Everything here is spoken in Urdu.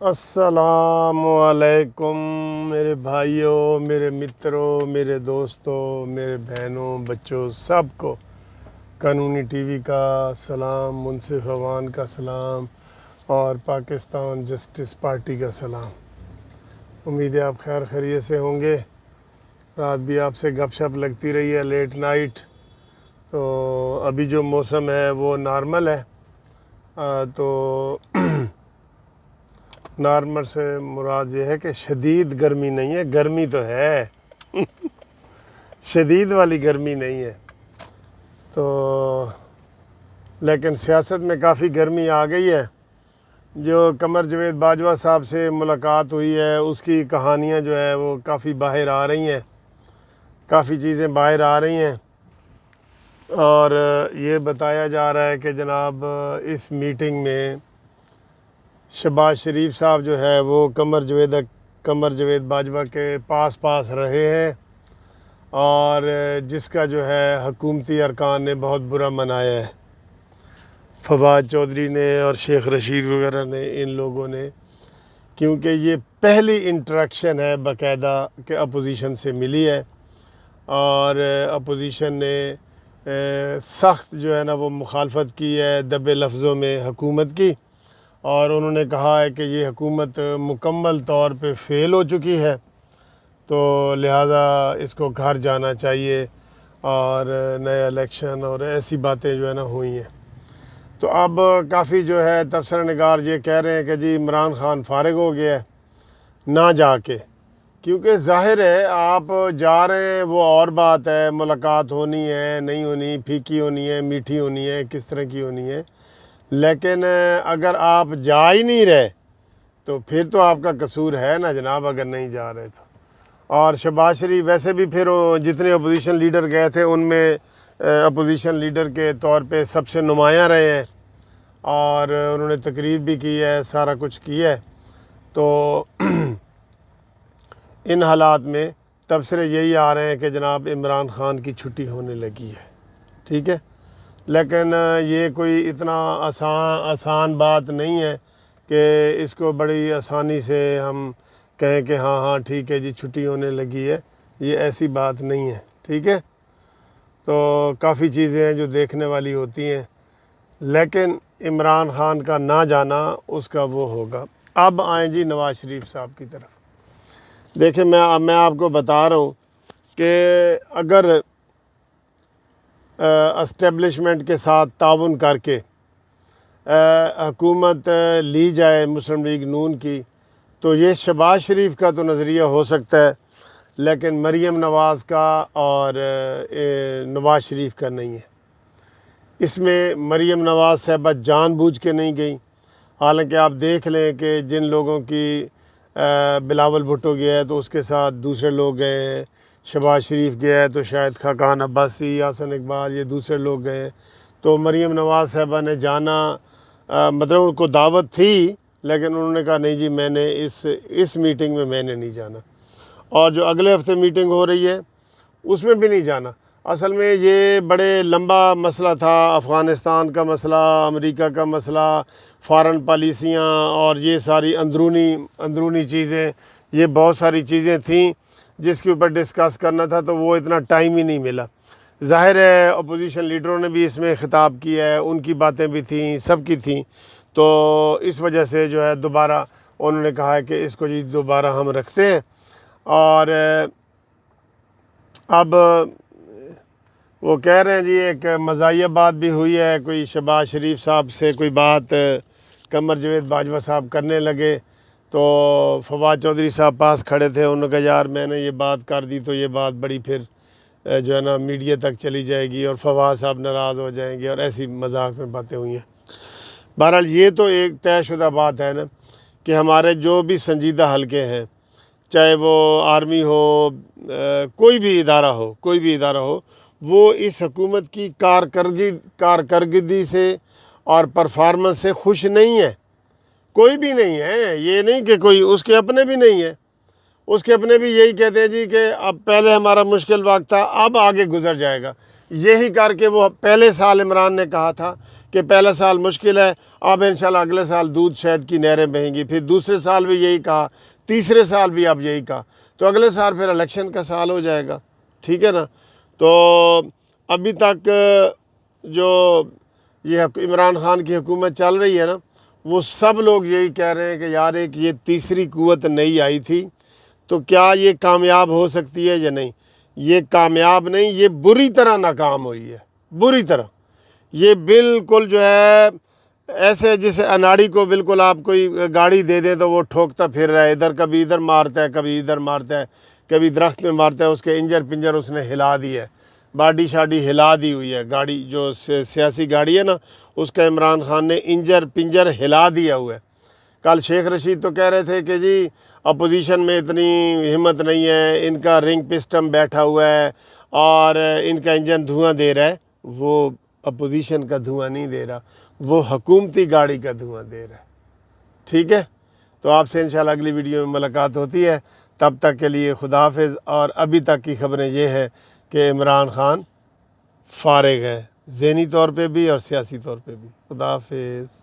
السلام علیکم میرے بھائیوں، میرے متروں، میرے دوستوں، میرے بہنوں، بچوں، سب کو قانونی ٹی وی کا سلام، منصف اوان کا سلام اور پاکستان جسٹس پارٹی کا سلام۔ امید ہے آپ خیر خیریت سے ہوں گے۔ رات بھی آپ سے گپ شپ لگتی رہی ہے لیٹ نائٹ، تو ابھی جو موسم ہے وہ نارمل ہے، تو نارمل سے مراد یہ ہے کہ شدید گرمی نہیں ہے، گرمی تو ہے شدید والی گرمی نہیں ہے، تو لیکن سیاست میں کافی گرمی آ گئی ہے۔ جو قمر جاوید باجوہ صاحب سے ملاقات ہوئی ہے، اس کی کہانیاں جو ہے وہ کافی باہر آ رہی ہیں، کافی چیزیں باہر آ رہی ہیں، اور یہ بتایا جا رہا ہے کہ جناب اس میٹنگ میں شہباز شریف صاحب جو ہے وہ قمر جاوید باجوہ کے پاس رہے ہیں، اور جس کا جو ہے حکومتی ارکان نے بہت برا منایا ہے، فواد چودھری نے اور شیخ رشید وغیرہ نے، ان لوگوں نے، کیونکہ یہ پہلی انٹریکشن ہے باقاعدہ کہ اپوزیشن سے ملی ہے، اور اپوزیشن نے سخت جو ہے نا وہ مخالفت کی ہے دبے لفظوں میں حکومت کی، اور انہوں نے کہا ہے کہ یہ حکومت مکمل طور پہ فیل ہو چکی ہے، تو لہٰذا اس کو گھر جانا چاہیے، اور نئے الیکشن اور ایسی باتیں جو ہے نا ہوئی ہیں۔ تو اب کافی جو ہے تبصرہ نگار یہ کہہ رہے ہیں کہ جی عمران خان فارغ ہو گیا ہے نہ جا کے، کیونکہ ظاہر ہے آپ جا رہے ہیں وہ اور بات ہے، ملاقات ہونی ہے نہیں ہونی، پھیکی ہونی ہے میٹھی ہونی ہے، کس طرح کی ہونی ہے، لیکن اگر آپ جا ہی نہیں رہے تو پھر تو آپ کا قصور ہے نا جناب، اگر نہیں جا رہے تو۔ اور شہباز شریف ویسے بھی پھر جتنے اپوزیشن لیڈر گئے تھے ان میں اپوزیشن لیڈر کے طور پہ سب سے نمایاں رہے ہیں، اور انہوں نے تقریر بھی کی ہے، سارا کچھ کیا ہے، تو ان حالات میں تبصرے یہی آ رہے ہیں کہ جناب عمران خان کی چھٹی ہونے لگی ہے، ٹھیک ہے، لیکن یہ کوئی اتنا آسان بات نہیں ہے کہ اس کو بڑی آسانی سے ہم کہیں کہ ہاں ہاں ٹھیک ہے جی چھٹی ہونے لگی ہے، یہ ایسی بات نہیں ہے، ٹھیک ہے۔ تو کافی چیزیں ہیں جو دیکھنے والی ہوتی ہیں، لیکن عمران خان کا نہ جانا اس کا وہ ہوگا۔ اب آئیں جی نواز شریف صاحب کی طرف۔ دیکھیں میں آپ کو بتا رہا ہوں کہ اگر اسٹیبلشمنٹ کے ساتھ تعاون کر کے حکومت لی جائے مسلم لیگ نون کی، تو یہ شہباز شریف کا تو نظریہ ہو سکتا ہے، لیکن مریم نواز کا اور نواز شریف کا نہیں ہے۔ اس میں مریم نواز صاحبہ جان بوجھ کے نہیں گئیں، حالانکہ آپ دیکھ لیں کہ جن لوگوں کی بلاول بھٹو گیا ہے تو اس کے ساتھ دوسرے لوگ گئے ہیں، شہباز شریف گیا ہے تو شاید خاقان عباسی، حسن اقبال، یہ دوسرے لوگ گئے ہیں، تو مریم نواز صاحبہ نے جانا، مطلب ان کو دعوت تھی لیکن انہوں نے کہا نہیں جی میں نے اس میٹنگ میں میں نے نہیں جانا، اور جو اگلے ہفتے میٹنگ ہو رہی ہے اس میں بھی نہیں جانا۔ اصل میں یہ بڑے لمبا مسئلہ تھا، افغانستان کا مسئلہ، امریکہ کا مسئلہ، فارن پالیسیاں، اور یہ ساری اندرونی چیزیں، یہ بہت ساری چیزیں تھیں جس کے اوپر ڈسکس کرنا تھا، تو وہ اتنا ٹائم ہی نہیں ملا۔ ظاہر ہے اپوزیشن لیڈروں نے بھی اس میں خطاب کیا ہے، ان کی باتیں بھی تھیں، سب کی تھیں، تو اس وجہ سے جو ہے دوبارہ انہوں نے کہا ہے کہ اس کو جی دوبارہ ہم رکھتے ہیں، اور اب وہ کہہ رہے ہیں جی ایک مزاحیہ بات بھی ہوئی ہے، کوئی شہباز شریف صاحب سے کوئی بات قمر جاوید باجوہ صاحب کرنے لگے تو فواد چودھری صاحب پاس کھڑے تھے، انہوں نے کہا یار میں نے یہ بات کر دی تو یہ بات بڑی پھر جو ہے نا میڈیا تک چلی جائے گی اور فواد صاحب ناراض ہو جائیں گے، اور ایسی مذاق میں باتیں ہوئی ہیں۔ بہرحال یہ تو ایک طے شدہ بات ہے نا کہ ہمارے جو بھی سنجیدہ حلقے ہیں، چاہے وہ آرمی ہو، کوئی بھی ادارہ ہو، وہ اس حکومت کی کارکردگی سے اور پرفارمنس سے خوش نہیں ہے، کوئی بھی نہیں ہے، یہ نہیں کہ کوئی اس کے اپنے بھی نہیں ہے، اس کے اپنے بھی یہی کہتے ہیں جی کہ اب پہلے ہمارا مشکل وقت تھا، اب آگے گزر جائے گا، یہی کر کے وہ پہلے سال عمران نے کہا تھا کہ پہلا سال مشکل ہے، اب انشاءاللہ اگلے سال دودھ شہد کی نہریں بہیں گی، پھر دوسرے سال بھی یہی کہا، تیسرے سال بھی اب یہی کہا، تو اگلے سال پھر الیکشن کا سال ہو جائے گا، ٹھیک ہے نا۔ تو ابھی تک جو یہ عمران خان کی حکومت چل رہی ہے نا، وہ سب لوگ یہی کہہ رہے ہیں کہ یار ایک یہ تیسری قوت نئی آئی تھی، تو کیا یہ کامیاب ہو سکتی ہے یا نہیں؟ یہ کامیاب نہیں، یہ بری طرح ناکام ہوئی ہے، بری طرح۔ یہ بالکل جو ہے ایسے جسے اناڑی کو بالکل آپ کوئی گاڑی دے دیں تو وہ ٹھوکتا پھر رہا ہے، ادھر کبھی ادھر مارتا ہے، کبھی ادھر مارتا ہے، کبھی درخت میں مارتا ہے، اس کے انجر پنجر اس نے ہلا دی ہے، باڈی شاڈی ہلا دی ہوئی ہے، گاڑی جو سیاسی گاڑی ہے نا اس کا عمران خان نے انجر پنجر ہلا دیا ہوا ہے۔ کل شیخ رشید تو کہہ رہے تھے کہ جی اپوزیشن میں اتنی ہمت نہیں ہے، ان کا رنگ پسٹم بیٹھا ہوا ہے اور ان کا انجن دھواں دے رہا ہے۔ وہ اپوزیشن کا دھواں نہیں دے رہا، وہ حکومتی گاڑی کا دھواں دے رہا ہے، ٹھیک ہے۔ تو آپ سے انشاءاللہ اگلی ویڈیو میں ملاقات ہوتی ہے، تب تک کے لیے خدا حافظ۔ اور ابھی تک کی خبریں یہ ہیں کہ عمران خان فارغ ہے، ذہنی طور پہ بھی اور سیاسی طور پہ بھی۔ خدا حافظ۔